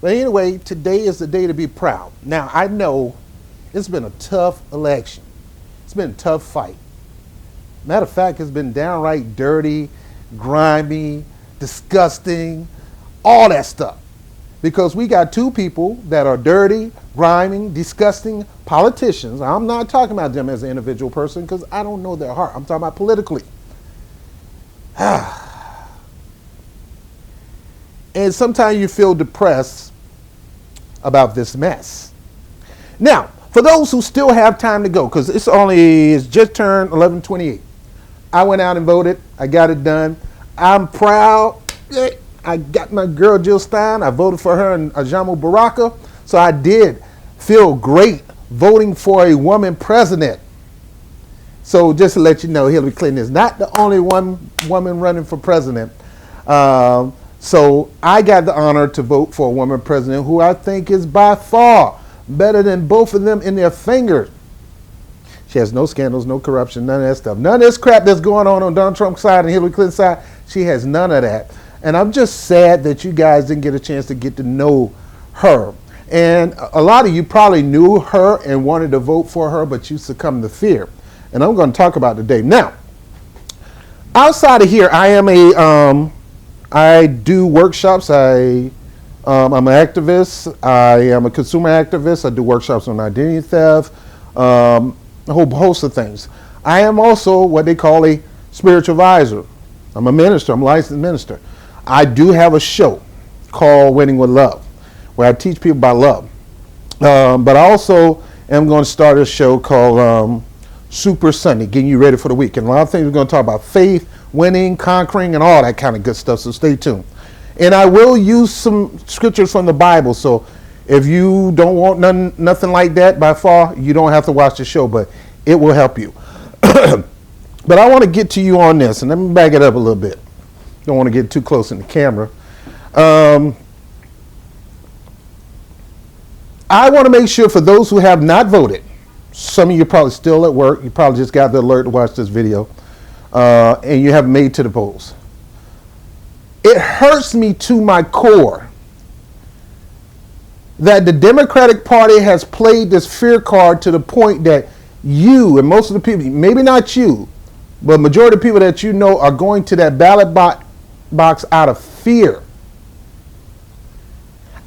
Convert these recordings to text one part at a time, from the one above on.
But anyway, today is the day to be proud. Now, I know it's been a tough election. It's been a tough fight. Matter of fact, it's been downright dirty, grimy, disgusting, all that stuff. Because we got two people that are dirty, grimy, disgusting politicians. I'm not talking about them as an individual person because I don't know their heart. I'm talking about politically. And sometimes you feel depressed about this mess. Now, for those who still have time to go, because it's just turned 11:28. I went out and voted. I got it done. I'm proud. I got my girl Jill Stein. I voted for her and Ajamu Baraka. So I did feel great voting for a woman president. So just to let you know, Hillary Clinton is not the only one woman running for president. So I got the honor to vote for a woman president who I think is by far better than both of them in their fingers. She has no scandals, no corruption, none of that stuff. None of this crap that's going on Donald Trump's side and Hillary Clinton's side. She has none of that. And I'm just sad that you guys didn't get a chance to get to know her. And a lot of you probably knew her and wanted to vote for her, but you succumbed to fear. And I'm going to talk about today. Now, outside of here, I do workshops. I'm an activist. I am a consumer activist. I do workshops on identity theft, a whole host of things. I am also what they call a spiritual advisor. I'm a minister. I'm a licensed minister. I do have a show called Winning with Love, where I teach people about love. But I also am going to start a show called Super Sunday, getting you ready for the week. And a lot of things we're going to talk about: faith, winning, conquering, and all that kind of good stuff. So stay tuned. And I will use some scriptures from the Bible. So if you don't want nothing like that by far, you don't have to watch the show, but it will help you. But I want to get to you on this, and let me back it up a little bit. Don't want to get too close in the camera. I want to make sure for those who have not voted, some of you are probably still at work, you probably just got the alert to watch this video, and you haven't made to the polls. It hurts me to my core that the Democratic Party has played this fear card to the point that you and most of the people, maybe not you, but majority of people that you know are going to that ballot box out of fear.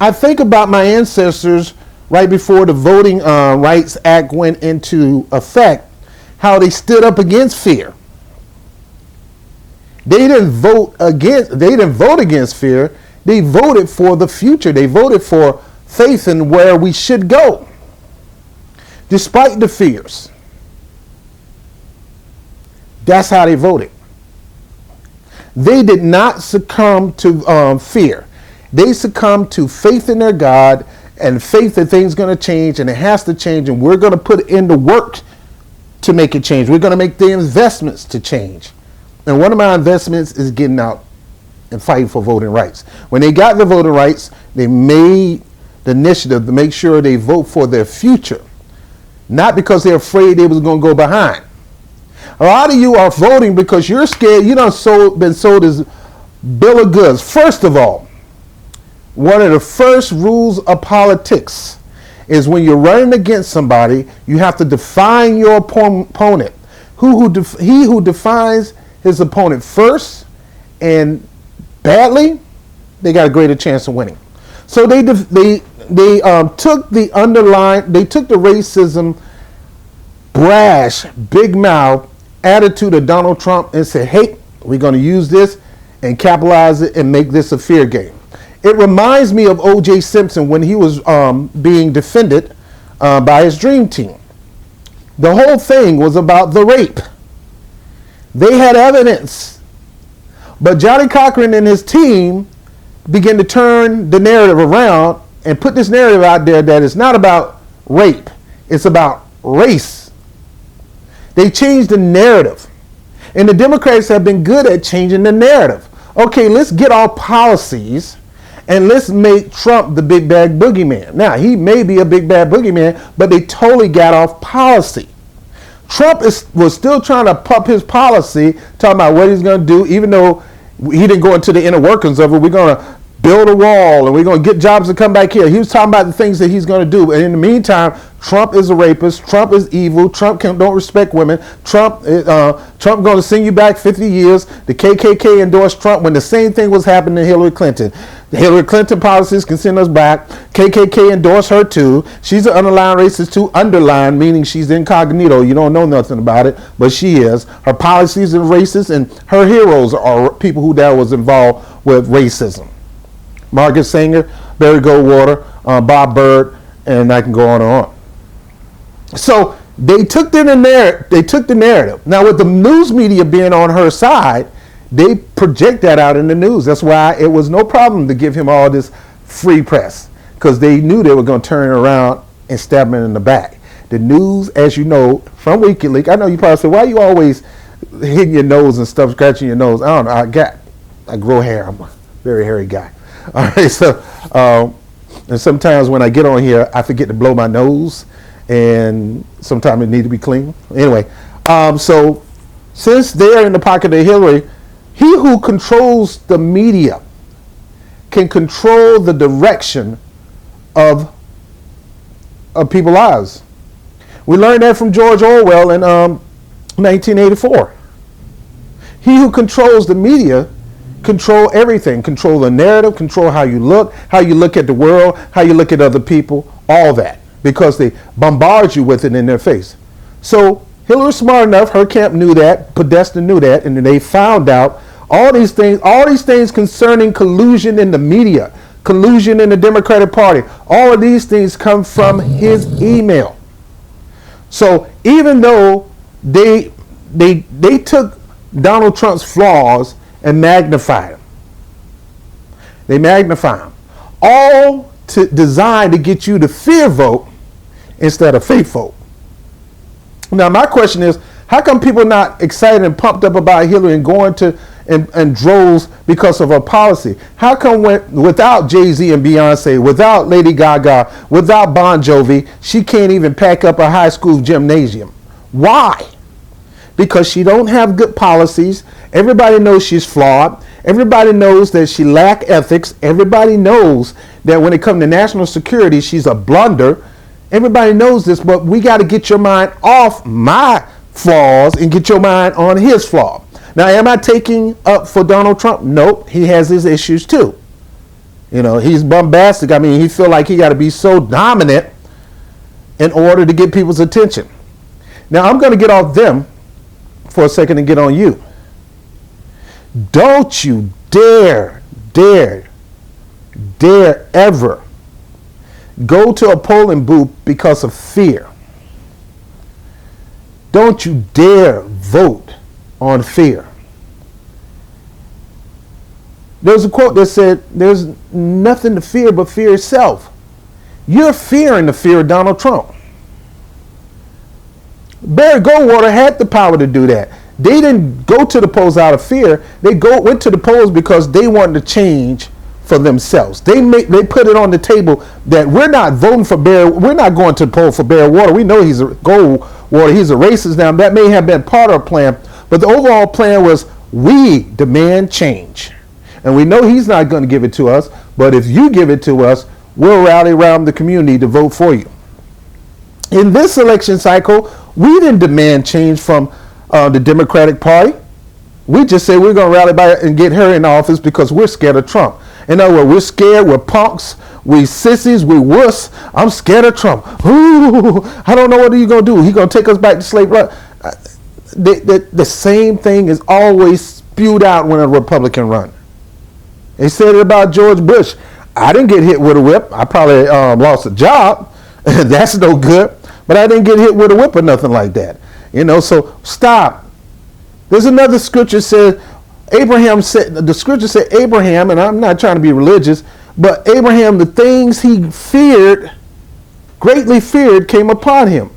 I think about my ancestors right before the Voting Rights Act went into effect, how they stood up against fear. They didn't vote against fear. They voted for the future. They voted for faith in where we should go, despite the fears. That's how they voted. They did not succumb to fear. They succumbed to faith in their God and faith that things are going to change, and it has to change, and we're going to put in the work to make it change. We're going to make the investments to change. And one of my investments is getting out and fighting for voting rights. When they got the voting rights, they made the initiative to make sure they vote for their future, not because they're afraid they was going to go behind. A lot of you are voting because you're scared. You done been sold as bill of goods. First of all, one of the first rules of politics is when you're running against somebody, you have to define your opponent. He who defines his opponent first and badly, they got a greater chance of winning. So they took the racism, brash, big mouth attitude of Donald Trump and said, hey, we're going to use this and capitalize it and make this a fear game. It reminds me of O.J. Simpson when he was being defended by his dream team. The whole thing was about the rape. They had evidence. But Johnny Cochran and his team began to turn the narrative around and put this narrative out there that it's not about rape. It's about race. They changed the narrative. And the Democrats have been good at changing the narrative. Okay, let's get our policies and let's make Trump the big bad boogeyman. Now, he may be a big bad boogeyman, but they totally got off policy. Trump was still trying to pump his policy, talking about what he's going to do, even though he didn't go into the inner workings of it. We're going to build a wall and we're going to get jobs to come back here. He was talking about the things that he's going to do. And in the meantime, Trump is a rapist. Trump is evil. Trump don't respect women. Trump going to send you back 50 years. The KKK endorsed Trump when the same thing was happening to Hillary Clinton. The Hillary Clinton policies can send us back. KKK endorsed her too. She's an underlying racist too. Underlined, meaning she's incognito. You don't know nothing about it, but she is. Her policies are racist, and her heroes are people who that was involved with racism. Margaret Sanger, Barry Goldwater, Bob Byrd, and I can go on and on. So they took the narrative. Now, with the news media being on her side, they project that out in the news. That's why it was no problem to give him all this free press, because they knew they were going to turn it around and stab him in the back. The news, as you know, from WikiLeaks, I know you probably say, why are you always hitting your nose and stuff, scratching your nose? I don't know. I grow hair. I'm a very hairy guy. All right, so and sometimes when I get on here, I forget to blow my nose, and sometimes it needs to be clean. Anyway, so since they're in the pocket of Hillary, he who controls the media can control the direction of people's lives. We learned that from George Orwell in 1984. He who controls the media control everything, control the narrative, control how you look at the world, how you look at other people, all that, because they bombard you with it in their face. So Hillary's smart enough, her camp knew that, Podesta knew that, and then they found out all these things concerning collusion in the media, collusion in the Democratic Party. All of these things come from his email. So even though they took Donald Trump's flaws and magnified them, they magnify them, all designed to get you to fear vote instead of faith vote. Now my question is, how come people are not excited and pumped up about Hillary and going to and droves because of her policy? How come without Jay-Z and Beyonce, without Lady Gaga, without Bon Jovi, she can't even pack up a high school gymnasium? Why? Because she don't have good policies. Everybody knows she's flawed. Everybody knows that she lacks ethics. Everybody knows that when it comes to national security, she's a blunder. Everybody knows this, but we got to get your mind off my flaws and get your mind on his flaw. Now, am I taking up for Donald Trump? Nope. He has his issues too. You know, he's bombastic. I mean, he feel like he got to be so dominant in order to get people's attention. Now, I'm going to get off them for a second and get on you. Don't you dare ever go to a polling booth because of fear. Don't you dare vote on fear. There's a quote that said, there's nothing to fear but fear itself. You're fearing the fear of Donald Trump. Barry Goldwater had the power to do that. They didn't go to the polls out of fear. They went to the polls because they wanted to change for themselves. They put it on the table that we're not voting for Barry. We're not going to poll for Barry Water. We know he's a Goldwater. He's a racist. Now that may have been part of our plan, but the overall plan was we demand change, and we know he's not going to give it to us. But if you give it to us, we'll rally around the community to vote for you. In this election cycle, we didn't demand change from the Democratic Party. We just said we're going to rally by and get her in office because we're scared of Trump. In other words, we're scared, we're punks, we sissies, we wuss. I'm scared of Trump. Ooh, I don't know what he's going to do. He's going to take us back to slavery. The same thing is always spewed out when a Republican runs. They said it about George Bush. I didn't get hit with a whip. I probably lost a job. That's no good. But I didn't get hit with a whip or nothing like that. You know, so stop. There's another scripture said, the scripture said Abraham, and I'm not trying to be religious, but Abraham, the things he feared, greatly feared, came upon him.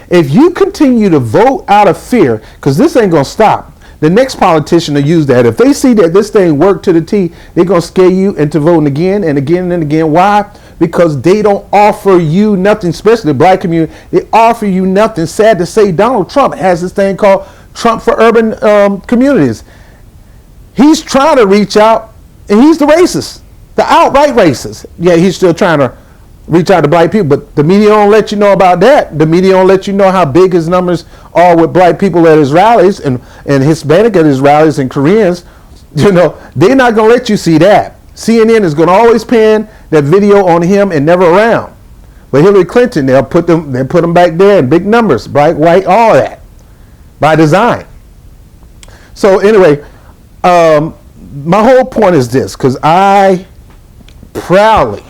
If you continue to vote out of fear, because this ain't going to stop, the next politician will use that. If they see that this thing worked to the T, they're going to scare you into voting again and again and again. Why? Because they don't offer you nothing, especially the black community. They offer you nothing. Sad to say, Donald Trump has this thing called Trump for Urban Communities. He's trying to reach out, and he's the racist. The outright racist. Yeah, he's still trying to reach out to black people, but the media don't let you know about that. The media don't let you know how big his numbers are with black people at his rallies and Hispanic at his rallies and Koreans. You know, they're not going to let you see that. CNN is going to always pan that video on him and never around. But Hillary Clinton, they'll put them back there in big numbers, black, white, all that, by design. So anyway, my whole point is this, because I proudly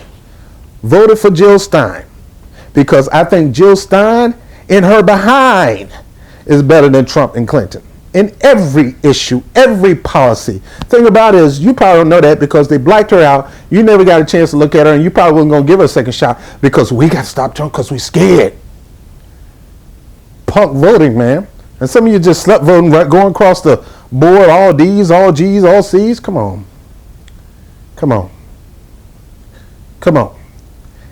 voted for Jill Stein, because I think Jill Stein in her behind is better than Trump and Clinton in every issue, every policy. Thing about it is, you probably don't know that because they blacked her out. You never got a chance to look at her, and you probably wasn't going to give her a second shot because we got to stop Trump because we scared. Punk voting, man. And some of you just slept voting, right, going across the board, all D's, all G's, all C's. Come on. Come on. Come on.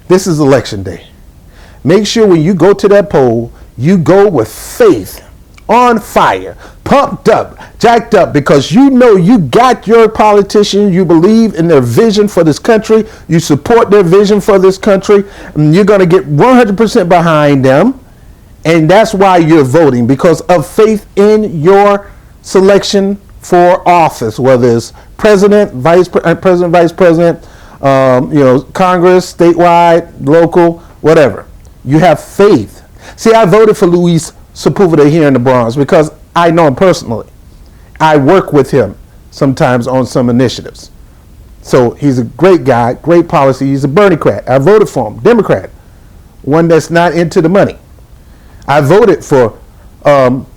This is election day. Make sure when you go to that poll, you go with faith, on fire, pumped up, jacked up, because you know you got your politician, you believe in their vision for this country, you support their vision for this country, and you're going to get 100% behind them, and that's why you're voting, because of faith in your selection for office, whether it's president, vice president, Congress, statewide, local, whatever. You have faith. See, I voted for Luis Sepulveda here in the Bronx because I know him personally. I work with him sometimes on some initiatives. So he's a great guy, great policy. He's a Bernie-crat. I voted for him, Democrat, one that's not into the money. I voted for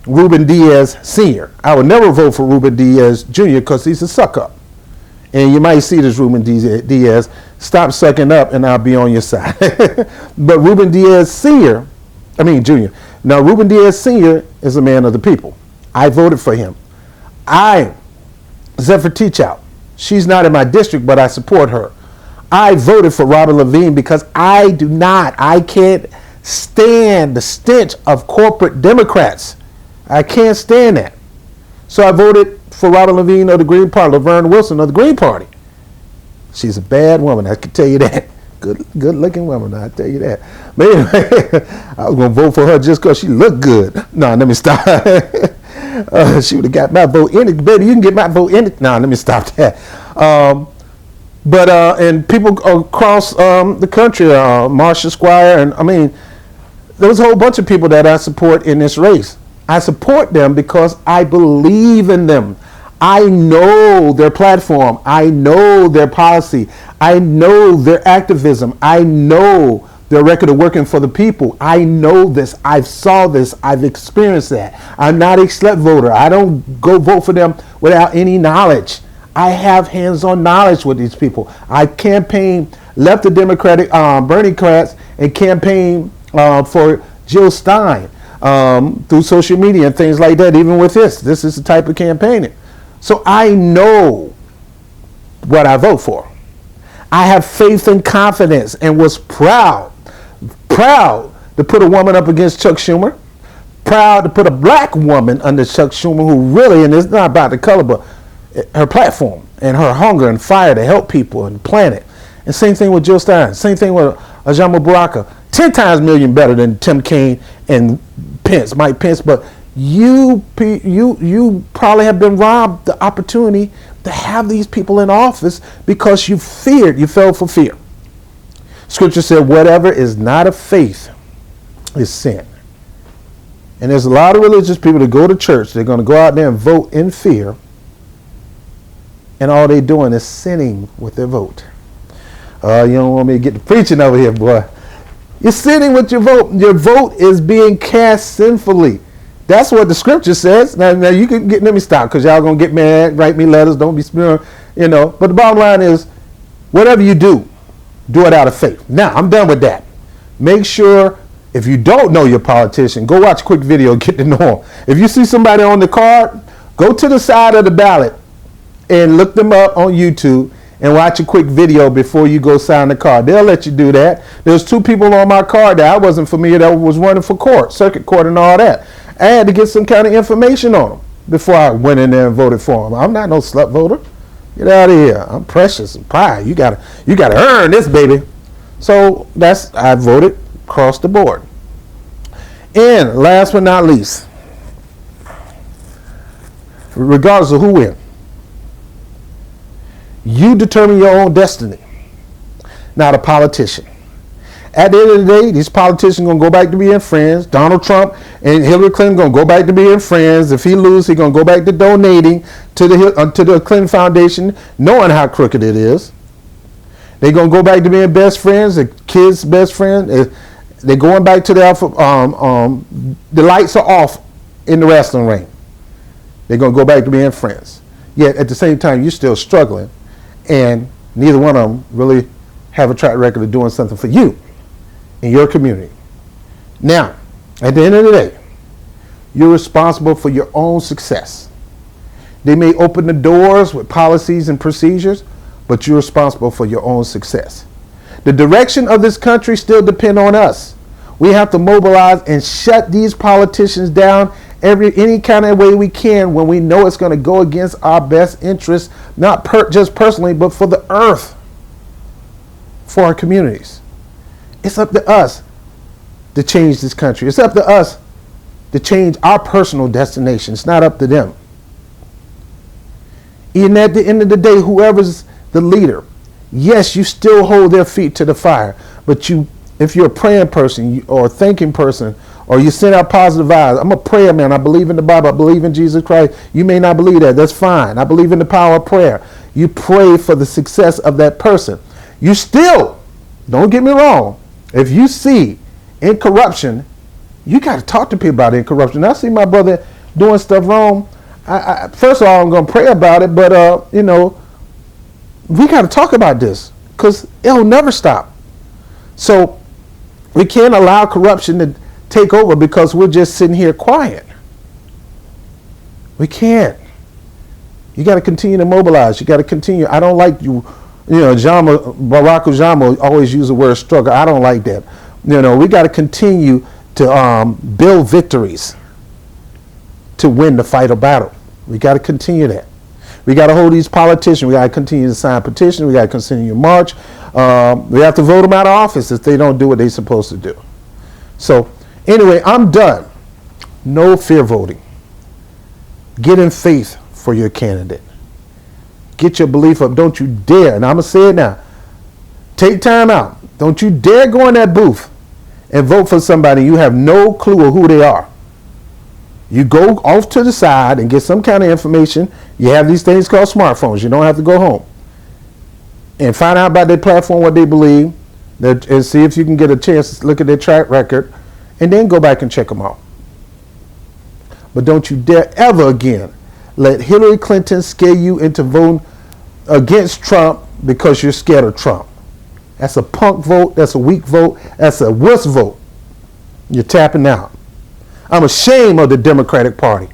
Ruben Diaz Sr. I would never vote for Ruben Diaz Jr. because he's a suck-up. And you might see this, Ruben Diaz, stop sucking up and I'll be on your side. But Ruben Diaz Jr. Now, Ruben Diaz Sr. is a man of the people. I voted for him. Zephyr Teachout, she's not in my district, but I support her. I voted for Robert Levine because I can't stand the stench of corporate Democrats. I can't stand that. So I voted for Robert Levine of the Green Party, Laverne Wilson of the Green Party. She's a bad woman, I can tell you that. Good looking woman, I tell you that. But anyway, I was going to vote for her just because she looked good. No, let me stop. She would have got my vote in it. Baby, you can get my vote in it. No, let me stop that. And people across the country, Marcia Squire, and there was a whole bunch of people that I support in this race. I support them because I believe in them. I know their platform. I know their policy. I know their activism. I know their record of working for the people. I know this. I've saw this. I've experienced that. I'm not a slut voter. I don't go vote for them without any knowledge. I have hands-on knowledge with these people. I campaign left the Democratic Bernie-crats and campaign for Jill Stein through social media and things like that. Even with this is the type of campaigning. So I know what I vote for. I have faith and confidence and was proud to put a woman up against Chuck Schumer, proud to put a black woman under Chuck Schumer who really, and it's not about the color, but her platform and her hunger and fire to help people and the planet. And same thing with Jill Stein, same thing with Ajama Baraka, 10 times million better than Tim Kaine and Mike Pence, but you probably have been robbed the opportunity to have these people in office because you fell for fear. Scripture said, whatever is not of faith is sin. And there's a lot of religious people that go to church, they're going to go out there and vote in fear, and all they're doing is sinning with their vote. You don't want me to get to preaching over here, boy. You're sinning with your vote. Your vote is being cast sinfully. That's what the scripture says. Now you can let me stop because y'all gonna get mad, write me letters, don't be spewing, But the bottom line is, whatever you do it out of faith. Now I'm done with that. Make sure if you don't know your politician, go watch a quick video, get to know them. If you see somebody on the card, go to the side of the ballot and look them up on YouTube and watch a quick video before you go sign the card. They'll let you do that. There's 2 people on my card that I wasn't familiar that was running for court, circuit court and all that. I had to get some kind of information on them before I went in there and voted for them. I'm not no slut voter. Get out of here. I'm precious and pride. You gotta earn this, baby. So I voted across the board. And last but not least, regardless of who wins, you determine your own destiny, not a politician. At the end of the day, these politicians are going to go back to being friends. Donald Trump and Hillary Clinton going to go back to being friends. If he loses, he's going to go back to donating to the Clinton Foundation, knowing how crooked it is. They're going to go back to being best friends, the kids' best friend. They're going back to the lights are off in the wrestling ring. They're going to go back to being friends. Yet at the same time, you're still struggling, and neither one of them really have a track record of doing something for you in your community. Now, at the end of the day, you're responsible for your own success. They may open the doors with policies and procedures, but you're responsible for your own success. The direction of this country still depends on us. We have to mobilize and shut these politicians down any kind of way we can when we know it's going to go against our best interests, not just personally, but for the earth, for our communities. It's up to us to change this country. It's up to us to change our personal destination. It's not up to them. And at the end of the day, whoever's the leader, yes, you still hold their feet to the fire. But if you're a praying person or a thinking person, or you send out positive vibes, I'm a prayer man. I believe in the Bible. I believe in Jesus Christ. You may not believe that. That's fine. I believe in the power of prayer. You pray for the success of that person. You still, don't get me wrong, if you see incorruption, you got to talk to people about incorruption. I see my brother doing stuff wrong. First of all, I'm going to pray about it, but we got to talk about this because it'll never stop. So we can't allow corruption to take over because we're just sitting here quiet. We can't. You got to continue to mobilize. You got to continue. I don't like Barack Obama always use the word struggle. I don't like that. We got to continue to build victories to win the fight or battle. We got to continue that. We got to hold these politicians. We got to continue to sign petitions. We got to continue to march. We have to vote them out of office if they don't do what they're supposed to do. So anyway, I'm done. No fear voting. Get in faith for your candidate. Get your belief up. Don't you dare, and I'm going to say it now, take time out. Don't you dare go in that booth and vote for somebody you have no clue of who they are. You go off to the side and get some kind of information. You have these things called smartphones. You don't have to go home. And find out about their platform, what they believe, and see if you can get a chance to look at their track record, and then go back and check them out. But don't you dare ever again let Hillary Clinton scare you into voting against Trump because you're scared of Trump. That's a punk vote. That's a weak vote. That's a wuss vote. You're tapping out. I'm ashamed of the Democratic Party.